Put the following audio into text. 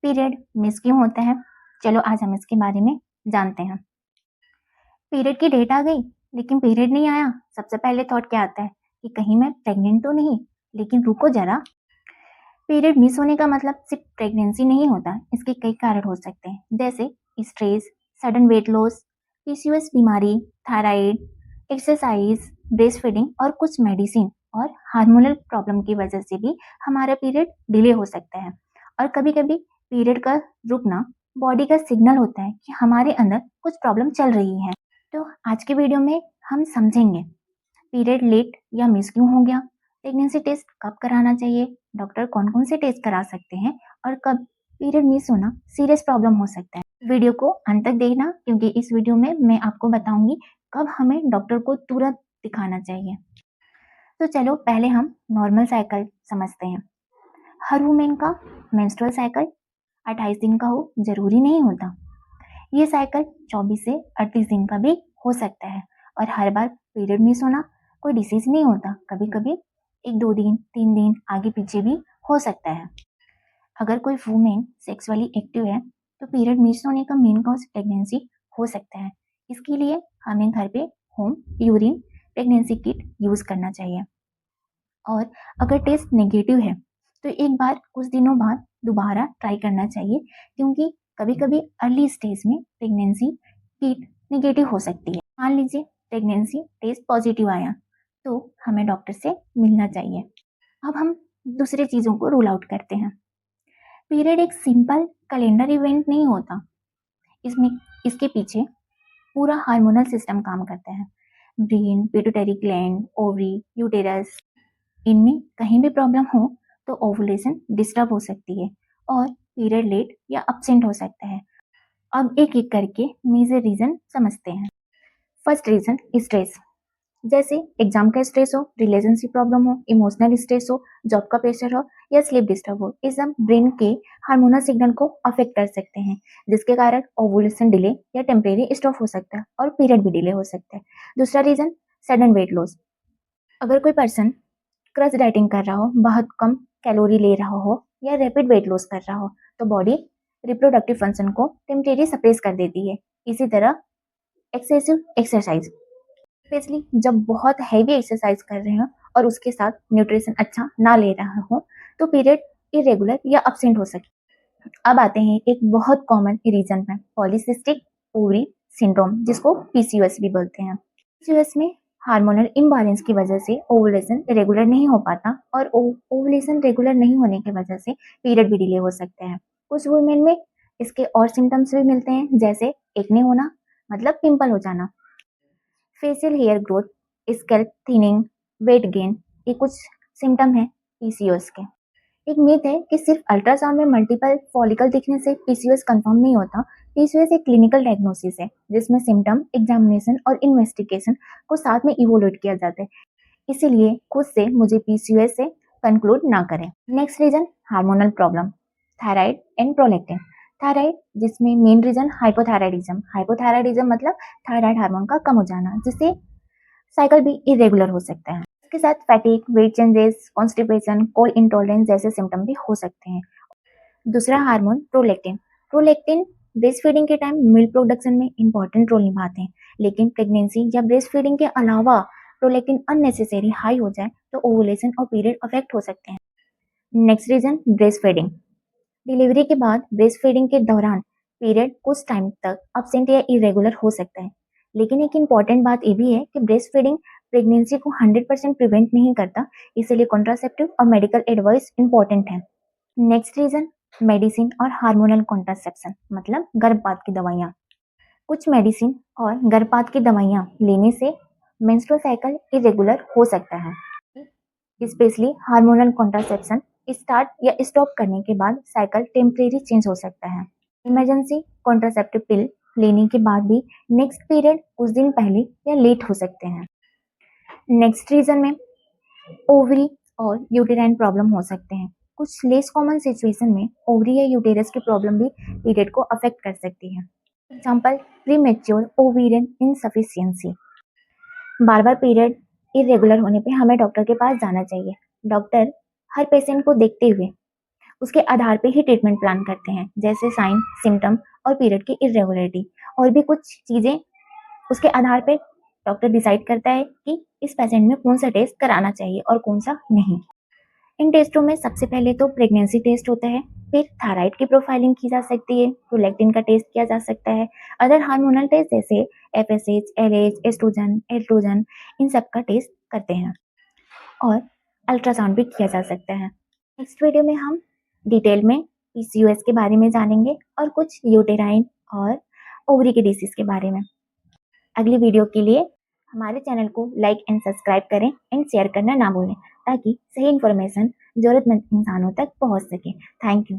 Period miss क्यों होता है? चलो आज हम इसके बारे में जानते हैं। पीरियड की डेट आ गई लेकिन पीरियड नहीं आया। सबसे पहले थॉट क्या आता है कि कहीं मैं प्रेग्नेंट तो नहीं। लेकिन रुको जरा, पीरियड मिस होने का मतलब सिर्फ प्रेगनेंसी नहीं होता। इसके कई कारण हो सकते हैं, जैसे stress, sudden weight loss, PCOS बीमारी, थायराइड, एक्सरसाइज, ब्रेस्ट फीडिंग और कुछ मेडिसिन और हार्मोनल प्रॉब्लम की वजह से भी हमारा पीरियड डिले हो सकता है। और कभी कभी पीरियड का रुकना बॉडी का सिग्नल होता है कि हमारे अंदर कुछ प्रॉब्लम चल रही है। तो आज के वीडियो में हम समझेंगे पीरियड लेट या मिस क्यों हो गया, प्रेगनेंसी टेस्ट कब कराना चाहिए, डॉक्टर कौन कौन से टेस्ट करा सकते हैं और कब पीरियड मिस होना सीरियस प्रॉब्लम हो सकता है। वीडियो को अंत तक देखना क्योंकि इस वीडियो में मैं आपको बताऊंगी कब हमें डॉक्टर को तुरंत दिखाना चाहिए। तो चलो पहले हम नॉर्मल साइकिल समझते हैं। हर वुमेन का मेंस्ट्रुअल साइकिल 28 दिन का हो जरूरी नहीं होता। ये साइकिल 24 से 38 दिन का भी हो सकता है। और हर बार पीरियड मिस होना कोई डिसीज नहीं होता, कभी कभी 1-2 दिन 3 दिन आगे पीछे भी हो सकता है। अगर कोई वुमेन सेक्सुअली एक्टिव है तो पीरियड मिस होने का मेन कॉज प्रेगनेंसी हो सकता है। इसके लिए हमें घर पे home urine pregnancy kit use करना चाहिए। और अगर टेस्ट नेगेटिव है तो एक बार कुछ दिनों बाद दोबारा ट्राई करना चाहिए, क्योंकि कभी कभी अर्ली स्टेज में प्रेगनेंसी किट नेगेटिव हो सकती है। मान लीजिए प्रेगनेंसी टेस्ट पॉजिटिव आया तो हमें डॉक्टर से मिलना चाहिए। अब हम दूसरे चीज़ों को रूल आउट करते हैं। पीरियड एक सिंपल कैलेंडर इवेंट नहीं होता। इसमें इसके पीछे पूरा हार्मोनल सिस्टम काम करता है। Brain, pituitary gland, ovary, uterus, इनमें कहीं भी प्रॉब्लम हो तो ओवुलेशन डिस्टर्ब हो सकती है और पीरियड लेट या अब्सेंट हो सकता है। अब एक एक करके मेजर रीजन समझते हैं। फर्स्ट रीजन स्ट्रेस, जैसे एग्जाम का स्ट्रेस हो, रिलेशनशिप प्रॉब्लम हो, इमोशनल स्ट्रेस हो, जॉब का प्रेशर हो या स्लीप डिस्टर्ब हो। ये सब ब्रेन के हार्मोनल सिग्नल को अफेक्ट कर सकते हैं, जिसके कारण ओवुलेशन डिले या टेम्परेरी स्टॉप हो सकता है और पीरियड भी डिले हो सकता है। दूसरा रीजन सडन वेट लॉस, अगर कोई पर्सन क्रच डाइटिंग कर रहा हो, बहुत कम कैलोरी ले रहा हो या रैपिड वेट लॉस कर रहा हो तो बॉडी रिप्रोडक्टिव फंक्शन को टेम्परेरी सप्रेस कर देती है। इसी तरह एक्सेसिव एक्सरसाइज, स्पेशली जब बहुत हैवी एक्सरसाइज कर रहे हो और उसके साथ न्यूट्रिशन अच्छा ना ले रहा हो तो पीरियड इरेगुलर या अब्सेंट हो सकते। अब आते हैं एक बहुत कॉमन रीजन में, पॉलीसिस्टिक ओवरी सिंड्रोम, जिसको पीसीओएस भी बोलते हैं। पीसीओएस में हार्मोनल इम्बैलेंस की वजह से ओवुलेशन रेगुलर नहीं हो पाता और ओवुलेशन रेगुलर नहीं होने की वजह से पीरियड भी डिले हो सकते हैं। कुछ वुमेन में इसके और सिम्टम्स भी मिलते हैं, जैसे एक्ने होना, मतलब पिंपल हो जाना, facial hair growth, scalp thinning, weight gain, ये कुछ सिम्टम है पीसीओएस के। एक मिथ है कि सिर्फ अल्ट्रासाउंड में मल्टीपल फॉलिकल दिखने से पीसीओएस कंफर्म नहीं होता। पीसीओएस एक क्लिनिकल डायग्नोसिस है जिसमें सिम्टम, एग्जामिनेशन और इन्वेस्टिगेशन को साथ में इवोल्यूट किया जाता है। इसीलिए खुद से मुझे पीसीओएस से कंक्लूड ना करें। Next reason hormonal problem, thyroid and prolactin. Thyroid, जिसमें मेन रीजन हाइपोथायराइडिज्म। हाइपोथायराइडिज्म मतलब थायराइड हार्मोन का कम हो जाना, जिससे साइकिल भी इरेगुलर हो सकता है। इसके साथ fatigue, weight changes, constipation, cold intolerance जैसे सिम्टम भी हो सकते हैं। दूसरा hormone prolactin. Prolactin breast feeding के टाइम मिल्क प्रोडक्शन में इंपॉर्टेंट रोल निभाते हैं, लेकिन प्रेगनेंसी या ब्रेस्ट फीडिंग के अलावा प्रोलैक्टिन अननेसेसरी हाई हो जाए तो ओवुलेशन और पीरियड अफेक्ट हो सकते हैं। Next reason breast feeding. Delivery के बाद ब्रेस्ट फीडिंग के दौरान पीरियड कुछ टाइम तक अब्सेंट या इरेगुलर हो सकता है, लेकिन एक इम्पॉर्टेंट बात ये भी है कि ब्रेस्ट फीडिंग प्रेगनेंसी को 100% प्रिवेंट नहीं करता, इसलिए कॉन्ट्रासेप्टिव और मेडिकल एडवाइस इंपॉर्टेंट है। नेक्स्ट रीजन मेडिसिन और हार्मोनल कॉन्ट्रासेप्शन, मतलब गर्भपात की दवाइयाँ। कुछ मेडिसिन और गर्भपात की दवाइयाँ लेने से मेंस्ट्रुअल साइकिल इरेगुलर हो सकता है, स्पेशली हार्मोनल कॉन्ट्रासेप्शन स्टार्ट या स्टॉप करने के बाद साइकिल टेम्परेरी चेंज हो सकता है। इमरजेंसी कॉन्ट्रासेप्टिव पिल लेने के बाद भी नेक्स्ट पीरियड कुछ दिन पहले या लेट हो सकते हैं। नेक्स्ट रीजन में ओवरी और यूटेराइन प्रॉब्लम हो सकते हैं। कुछ लेस कॉमन सिचुएशन में ओवरी या यूटेरस की प्रॉब्लम भी पीरियड को अफेक्ट कर सकती है। Example premature ovarian insufficiency. बार बार पीरियड इरेगुलर होने पे हमें डॉक्टर के पास जाना चाहिए। डॉक्टर हर पेशेंट को देखते हुए उसके आधार पे ही ट्रीटमेंट प्लान करते हैं, जैसे साइन, सिम्टम और पीरियड की इरेगुलरिटी। और भी कुछ चीज़ें उसके आधार पे डॉक्टर डिसाइड करता है कि इस पेशेंट में कौन सा टेस्ट कराना चाहिए और कौन सा नहीं। इन टेस्टों में सबसे पहले तो प्रेगनेंसी टेस्ट होता है, फिर थायराइड की प्रोफाइलिंग की जा सकती है, प्रोलैक्टिन का टेस्ट किया जा सकता है, अदर हार्मोनल टेस्ट जैसे एफएसएच, एलएच, एस्ट्रोजन, एल्ट्रोजन, इन सब का टेस्ट करते हैं और अल्ट्रासाउंड भी किया जा सकता है। नेक्स्ट वीडियो में हम डिटेल में पीसीओएस के बारे में जानेंगे और कुछ यूटेराइन और ओवरी के डिसीज के बारे में। अगली वीडियो के लिए हमारे चैनल को लाइक एंड सब्सक्राइब करें एंड शेयर करना ना भूलें, ताकि सही इन्फॉर्मेशन ज़रूरतमंद इंसानों तक पहुंच सके। Thank you.